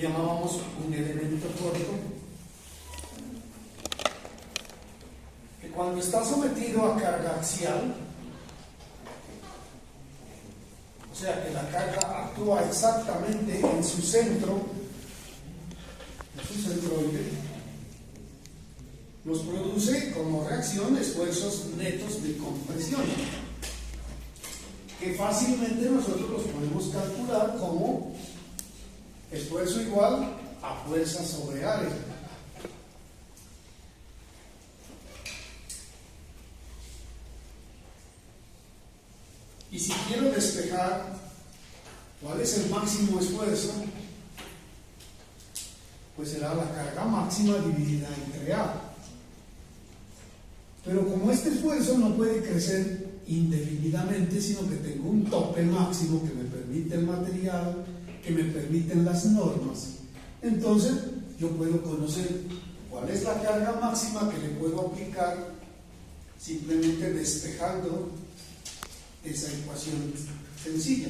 que llamábamos un elemento corto, que cuando está sometido a carga axial, o sea que la carga actúa exactamente en su centroide, nos produce como reacción esfuerzos netos de compresión, que fácilmente nosotros los podemos calcular como esfuerzo igual a fuerza sobre área. Y si quiero despejar cuál es el máximo esfuerzo, pues será la carga máxima dividida entre A. Pero como este esfuerzo no puede crecer indefinidamente, sino que tengo un tope máximo que me permite el material, que me permiten las normas, entonces yo puedo conocer cuál es la carga máxima que le puedo aplicar simplemente despejando esa ecuación sencilla.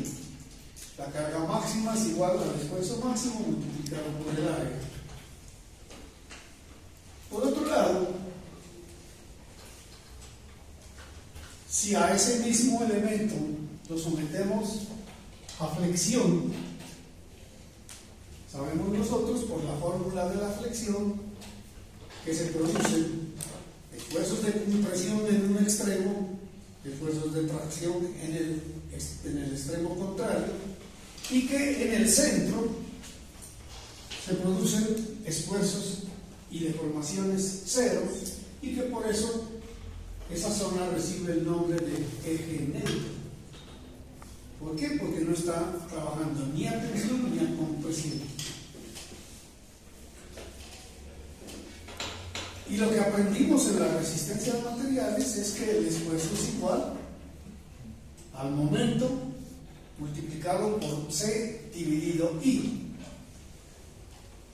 La carga máxima es igual al esfuerzo máximo multiplicado por el área. Por otro lado, si a ese mismo elemento lo sometemos a flexión, sabemos nosotros por la fórmula de la flexión que se producen esfuerzos de compresión en un extremo, esfuerzos de tracción en el extremo contrario, y que en el centro se producen esfuerzos y deformaciones ceros, y que por eso esa zona recibe el nombre de eje neutro. ¿Por qué? Porque no está trabajando ni a tensión ni a compresión. Y lo que aprendimos en la resistencia de materiales es que el esfuerzo es igual al momento multiplicado por C dividido I.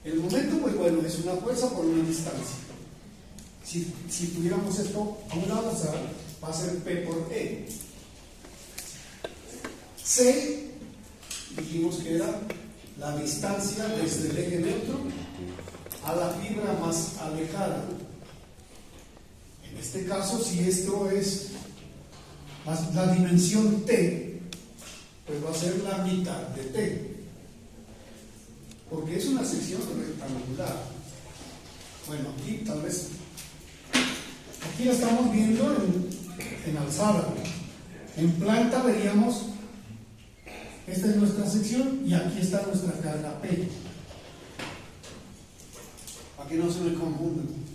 El momento, pues bueno, es una fuerza por una distancia. Si tuviéramos esto a un lado, va a ser P por E. C, dijimos que era la distancia desde el eje neutro a la fibra más alejada. En este caso, si esto es la dimensión T, pues va a ser la mitad de T, porque es una sección rectangular. Bueno, aquí tal vez, aquí la estamos viendo en alzada. En planta veríamos, esta es nuestra sección y aquí está nuestra carga P, para que no se me confundan.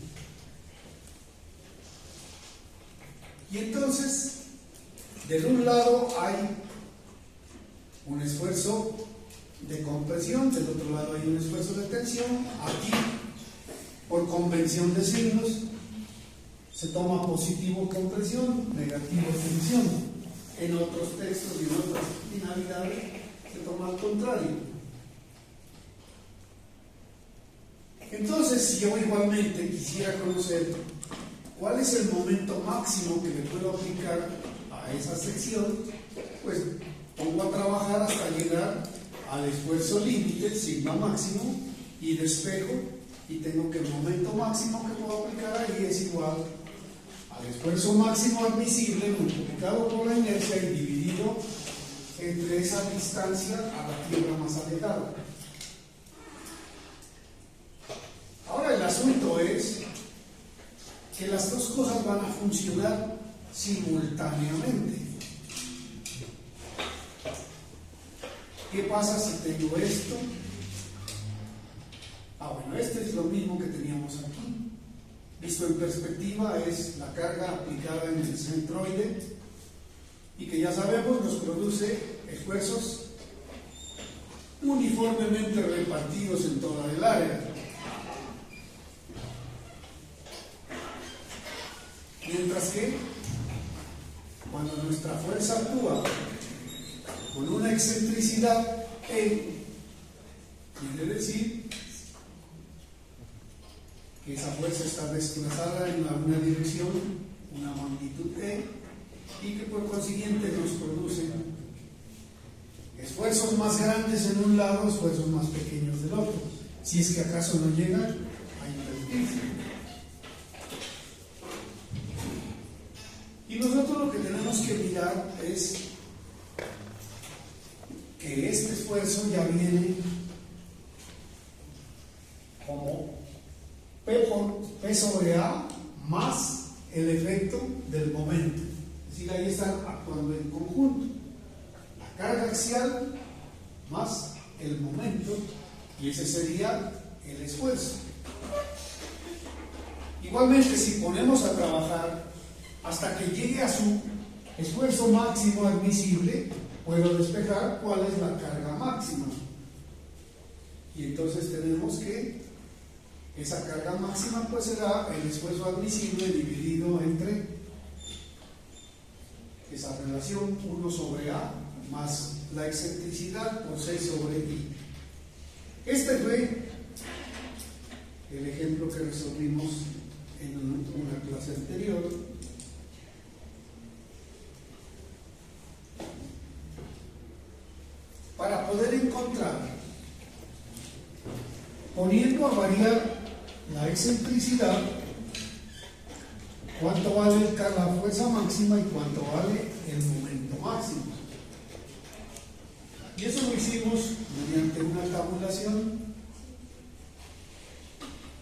Y entonces, del un lado hay un esfuerzo de compresión, del otro lado hay un esfuerzo de tensión. Aquí, por convención de signos, se toma positivo compresión, negativo tensión. En otros textos y en otras finalidades se toma al contrario. Entonces, si yo igualmente quisiera conocer cuál es el momento máximo que le puedo aplicar a esa sección, pues pongo a trabajar hasta llegar al esfuerzo límite, sigma máximo, y despejo, y tengo que el momento máximo que puedo aplicar ahí es igual al esfuerzo máximo admisible multiplicado por la inercia y dividido entre esa distancia a la fibra más alejada. Ahora el asunto es que las dos cosas van a funcionar simultáneamente. ¿Qué pasa si tengo esto? Bueno, este es lo mismo que teníamos aquí. Visto en perspectiva, es la carga aplicada en el centroide y que ya sabemos nos produce esfuerzos uniformemente repartidos en toda el área. Mientras que cuando nuestra fuerza actúa con una excentricidad E, quiere decir que esa fuerza está desplazada en una dirección, una magnitud E, y que por consiguiente nos produce esfuerzos más grandes en un lado, esfuerzos más pequeños del otro. Si es que acaso no llegan a invertirse. Y nosotros lo que tenemos que mirar es que este esfuerzo ya viene como P sobre A más el efecto del momento. Es decir, ahí están actuando en conjunto. La carga axial más el momento, y ese sería el esfuerzo. Igualmente, si ponemos a trabajar hasta que llegue a su esfuerzo máximo admisible, puedo despejar cuál es la carga máxima. Y entonces tenemos que esa carga máxima pues será el esfuerzo admisible dividido entre esa relación 1 sobre A más la excentricidad por 6 sobre I. Este fue el ejemplo que resolvimos en una clase anterior. Para poder encontrar, poniendo a variar la excentricidad, cuánto vale la fuerza máxima y cuánto vale el momento máximo. Y eso lo hicimos mediante una tabulación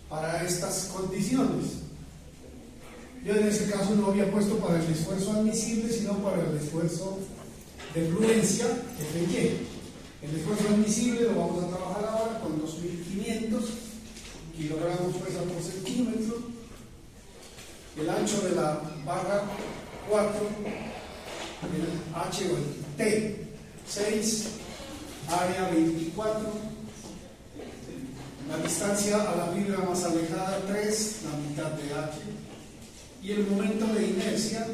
para estas condiciones. Yo en ese caso no había puesto para el esfuerzo admisible, sino para el esfuerzo de fluencia, FY. El esfuerzo admisible lo vamos a trabajar ahora con 2.500 kilogramos fuerza por centímetro. El ancho de la barra 4, el H o el T 6, área 24, la distancia a la fibra más alejada 3, la mitad de H, y el momento de inercia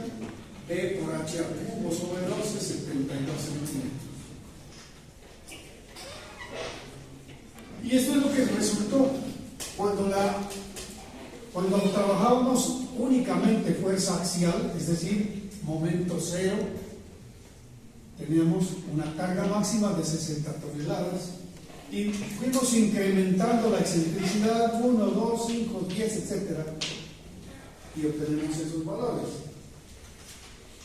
B por H al cubo sobre 12, 72 centímetros. Y esto es lo que resultó cuando trabajábamos únicamente fuerza axial, es decir, momento cero. Teníamos una carga máxima de 60 toneladas y fuimos incrementando la excentricidad 1, 2, 5, 10, etc. Y obtenemos esos valores.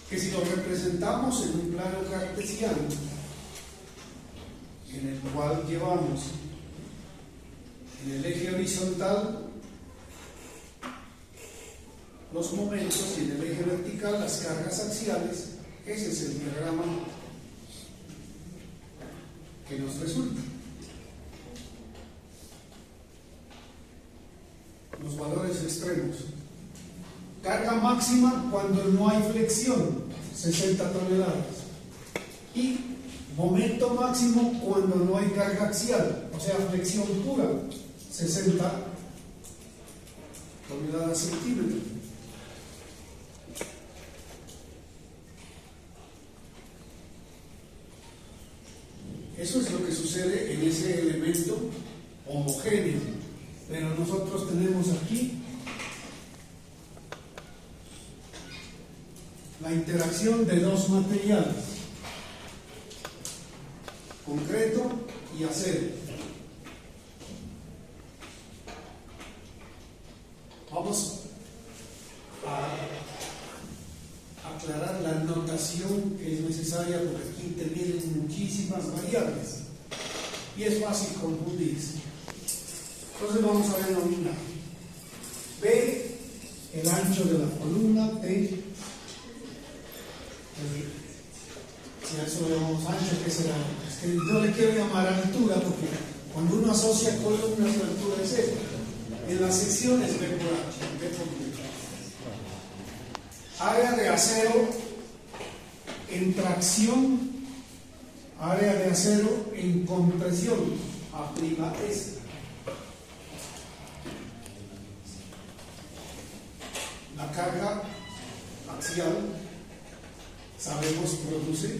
Que si lo representamos en un plano cartesiano, en el cual llevamos en el eje horizontal los momentos y en el eje vertical las cargas axiales, ese es el diagrama que nos resulta. Los valores extremos. Carga máxima cuando no hay flexión, 60 toneladas. Y momento máximo cuando no hay carga axial, o sea, flexión pura, 60 toneladas centímetros. Eso es lo que sucede en ese elemento homogéneo. Pero nosotros tenemos aquí la interacción de dos materiales, concreto y acero. Vamos a aclarar la notación que es necesaria porque aquí intervienen muchísimas variables y es fácil confundirse. Entonces vamos a denominar B, el ancho de la columna, T, si a eso le llamamos ancho, ¿qué será? Es que yo le quiero llamar altura porque cuando uno asocia columnas, la altura es esta. En las secciones B por H, B por B. Área de acero en tracción, área de acero en compresión, A'(S). La carga axial, sabemos, produce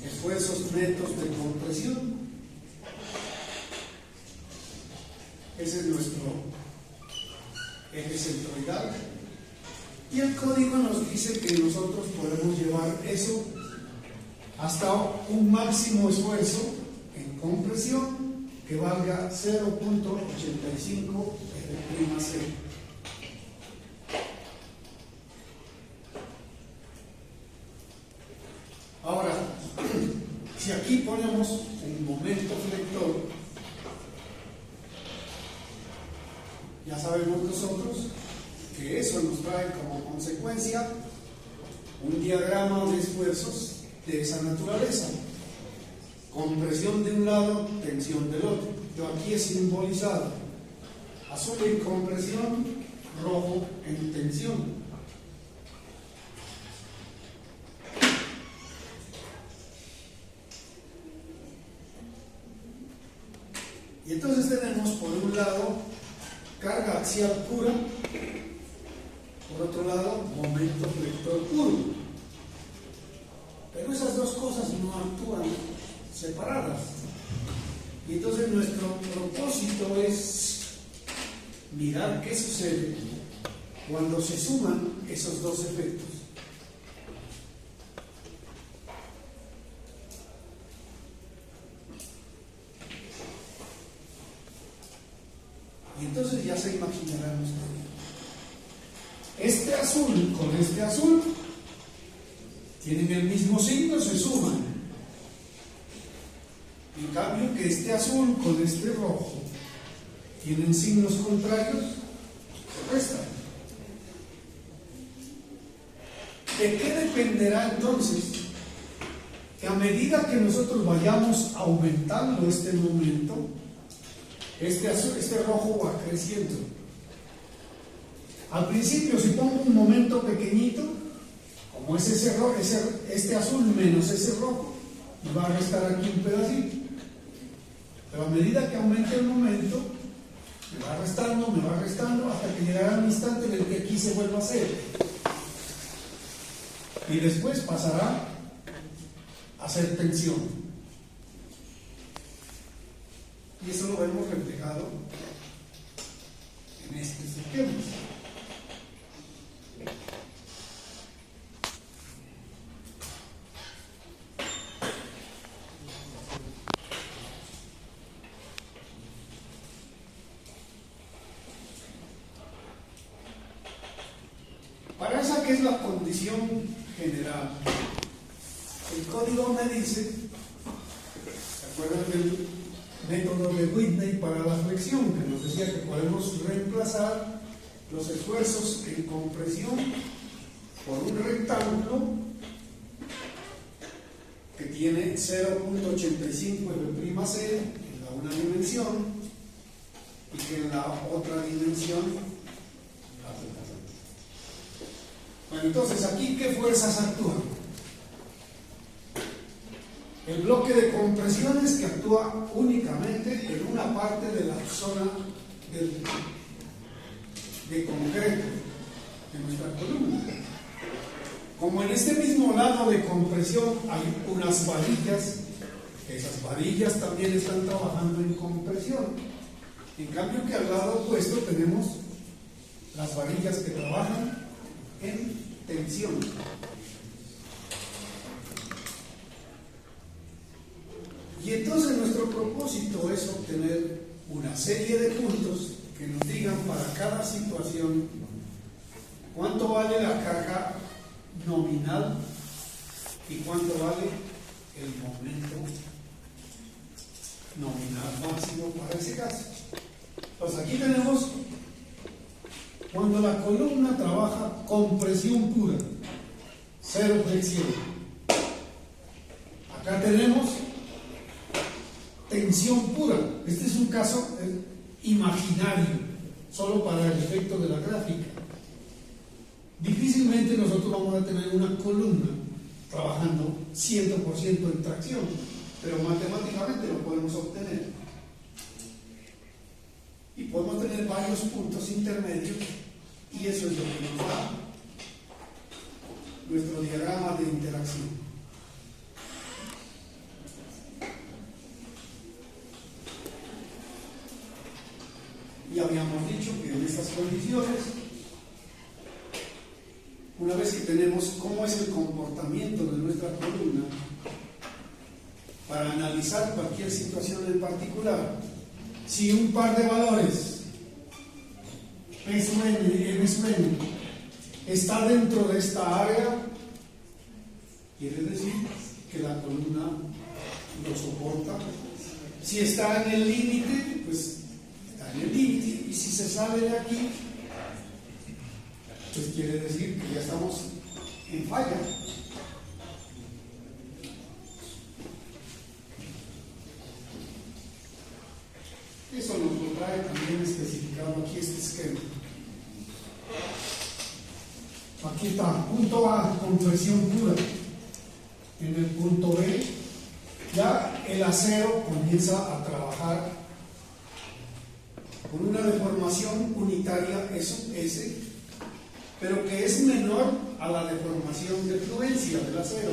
esfuerzos netos de compresión. Ese es nuestro eje centroidal. Y el código nos dice que nosotros podemos llevar eso hasta un máximo esfuerzo en compresión que valga 0.85 F'C. Ahora, si aquí ponemos un momento flector, ya sabemos nosotros que eso nos trae como consecuencia un diagrama de esfuerzos de esa naturaleza. Compresión de un lado, tensión del otro. Yo aquí he simbolizado azul en compresión, rojo en tensión. Y entonces tenemos por un lado carga axial pura, por otro lado momento flector puro. Pero esas dos cosas no actúan separadas. Y entonces nuestro propósito es mirar qué sucede cuando se suman esos dos efectos. Y entonces ya se imaginarán ustedes. Este azul con este azul tienen el mismo signo, se suman. En cambio que este azul con este rojo tienen signos contrarios, se restan. ¿De qué dependerá entonces que a medida que nosotros vayamos aumentando este momento, este azul, este rojo va creciendo? Al principio, si pongo un momento pequeñito, como es este azul menos ese rojo, me va a restar aquí un pedacito. Pero a medida que aumente el momento, me va restando, hasta que llegará un instante en el que aquí se vuelva a hacer. Y después pasará a ser tensión. Y eso lo vemos reflejado en este sistema. Para esa que es la condición general, el código me dice, ¿se acuerdan del método de Whitney para la flexión? Que nos decía que podemos reemplazar los esfuerzos en compresión por un rectángulo que tiene 0.85 F'C en la una dimensión y que en la otra dimensión. Bueno, entonces aquí ¿qué fuerzas actúan? El bloque de compresiones que actúa únicamente en una parte de la zona de concreto de nuestra columna. Como en este mismo lado de compresión hay unas varillas, esas varillas también están trabajando en compresión. En cambio que al lado opuesto tenemos las varillas que trabajan en tensión. Y entonces nuestro propósito es obtener una serie de puntos que nos digan para cada situación cuánto vale la carga nominal y cuánto vale el momento nominal máximo para ese caso. Pues aquí tenemos cuando la columna trabaja con presión pura, cero flexión. Acá tenemos tensión pura. Este es un caso imaginario, solo para el efecto de la gráfica. Difícilmente nosotros vamos a tener una columna trabajando 100% en tracción, pero matemáticamente lo podemos obtener. Y podemos tener varios puntos intermedios, y eso es lo que nos da nuestro diagrama de interacción. Y habíamos dicho que en estas condiciones, una vez que tenemos cómo es el comportamiento de nuestra columna, para analizar cualquier situación en particular. Si un par de valores, P sub n y M sub n, está dentro de esta área, quiere decir que la columna lo soporta. Si está en el límite, pues está en el límite, y si se sale de aquí, pues quiere decir que ya estamos en falla. Eso nos lo trae también especificado aquí este esquema. Aquí está, punto A, compresión pura. En el punto B, ya el acero comienza a trabajar con una deformación unitaria S, pero que es menor a la deformación de fluencia del acero.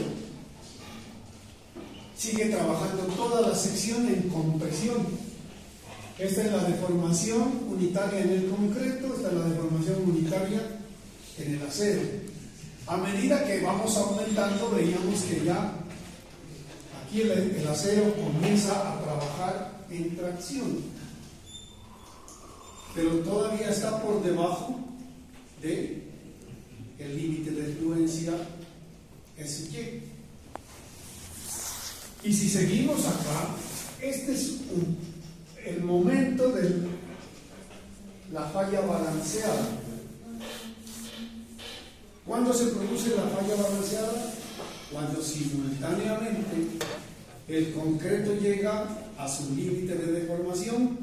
Sigue trabajando toda la sección en compresión. Esta es la deformación unitaria en el concreto, esta es la deformación unitaria en el acero. A medida que vamos aumentando, veíamos que ya aquí el acero comienza a trabajar en tracción, pero todavía está por debajo de el límite de fluencia SY. Y si seguimos acá, este es el momento de la falla balanceada. ¿Cuándo se produce la falla balanceada? Cuando simultáneamente el concreto llega a su límite de deformación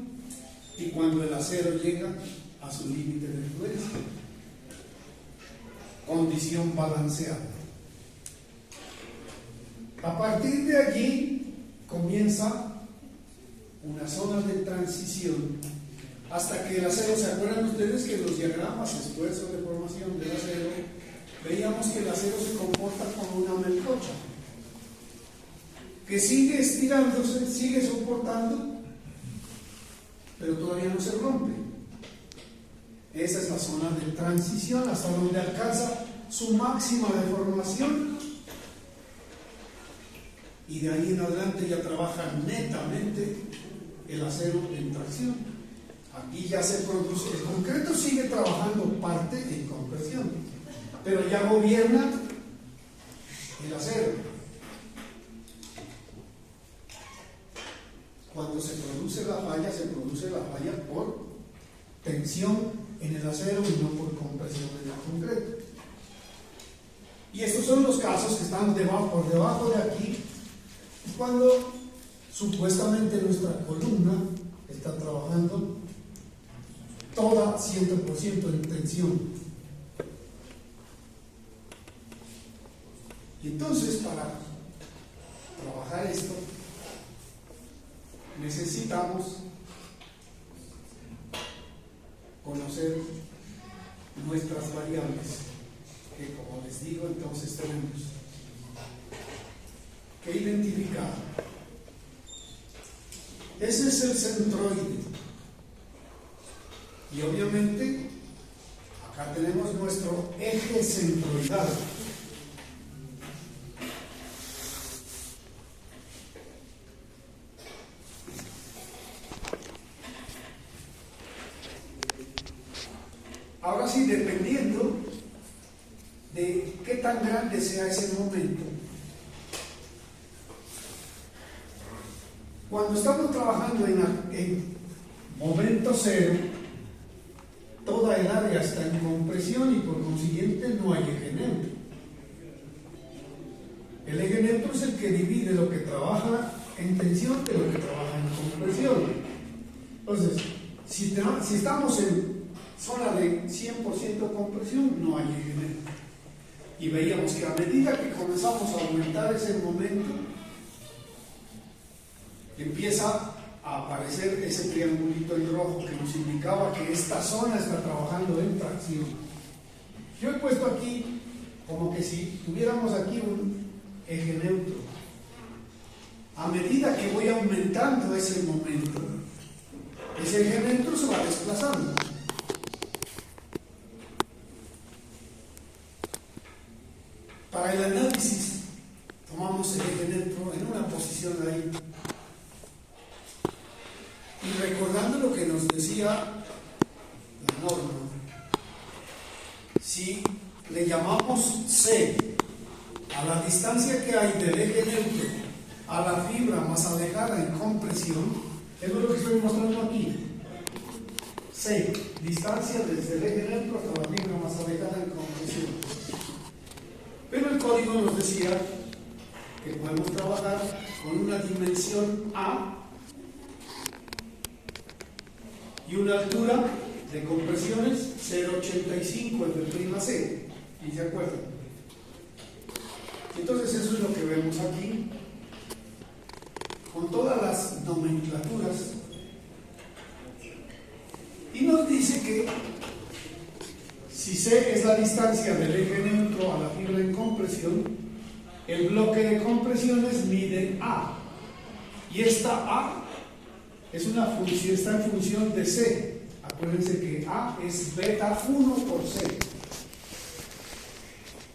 y cuando el acero llega a su límite de fluencia. Condición balanceada. A partir de allí comienza una zona de transición hasta que el acero, ¿se acuerdan ustedes que los diagramas, esfuerzo de formación del acero, veíamos que el acero se comporta como una melcocha que sigue estirándose, sigue soportando, pero todavía no se rompe? Esa es la zona de transición hasta donde alcanza su máxima deformación, y de ahí en adelante ya trabaja netamente el acero en tracción. Aquí ya se produce, el concreto sigue trabajando parte en compresión, pero ya gobierna el acero. Cuando se produce la falla por tensión en el acero y no por compresión en el concreto. Y estos son los casos que están por debajo de aquí, cuando supuestamente nuestra columna está trabajando toda 100% en tensión. Y entonces, para trabajar esto, necesitamos conocer nuestras variables, que, como les digo, entonces tenemos que identificar. Ese es el centroide, y obviamente acá tenemos nuestro eje centroidal. Ahora sí, dependiendo de qué tan grande sea ese momento, cuando estamos trabajando en momento cero, toda el área está en compresión y por consiguiente no hay eje neutro. El eje neutro es el que divide lo que trabaja en tensión de lo que trabaja en compresión. Entonces, si estamos en zona de 100% compresión, no hay eje neutro. Y veíamos que a medida que comenzamos a aumentar ese momento, empieza a aparecer ese triangulito en rojo que nos indicaba que esta zona está trabajando en tracción. Yo he puesto aquí como que si tuviéramos aquí un eje neutro. A medida que voy aumentando ese momento, ese eje neutro se va desplazando. Para el análisis, tomamos el eje neutro en una posición funciona ahí. Y recordando lo que nos decía la norma, si le llamamos C a la distancia que hay del eje neutro a la fibra más alejada en compresión, eso es lo que estoy mostrando aquí. C, distancia desde el eje neutro hasta la fibra más alejada en compresión. Pero el código nos decía que podemos trabajar con una dimensión A y una altura de compresiones 0,85 F'(C). ¿Y se acuerdan? Entonces eso es lo que vemos aquí, con todas las nomenclaturas, y nos dice que si C es la distancia del eje neutro a la fibra en compresión, el bloque de compresiones mide A, y esta A es una función, está en función de C. Acuérdense que A es beta 1 por C.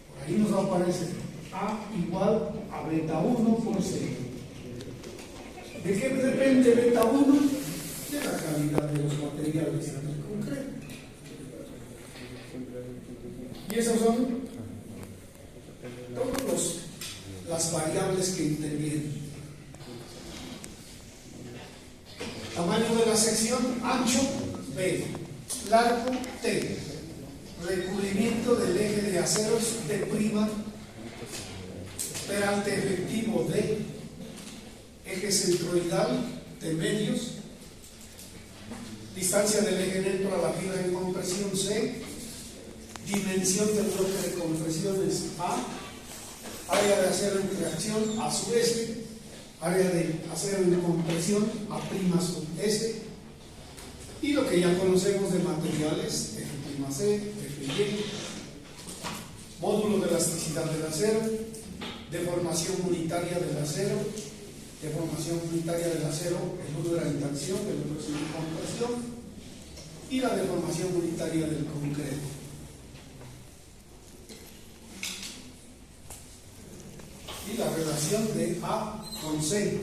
Por ahí nos va a aparecer A igual a beta 1 por C. ¿De qué depende beta 1? De la calidad de los materiales en el concreto. Y esas son todas las variables que intervienen. Tamaño de la sección: ancho B, largo T, recubrimiento del eje de aceros D', peralte efectivo D, eje centroidal T medios, distancia del eje neutro a la fibra en compresión C, dimensión del bloque de compresiones A, área de acero en reacción A sub S, área de acero en compresión A' sub S, y lo que ya conocemos de materiales, F'(C), F'Y, módulo de elasticidad del acero, deformación unitaria del acero, deformación unitaria del acero, el uno era en tracción, el otro es en compresión, y la deformación unitaria del concreto. Y la relación de A con C,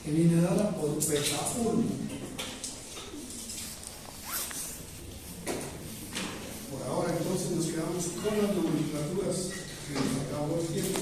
que viene dada por beta 1. Por ahora entonces nos quedamos con las nomenclaturas que nos acabamos viendo.